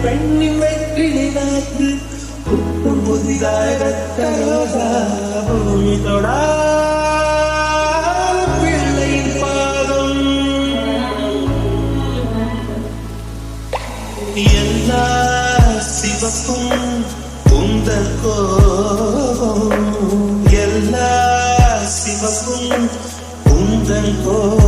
பெண்ணின் வெற்றிலை நாக்கு புத்தம் புதிதாக பூமி தொடா பிள்ளையின் பாதம் எல்லா சிவப்பும் உந்தன் கோபம் எல்லா சிவப்பும் உந்தன் கோபம்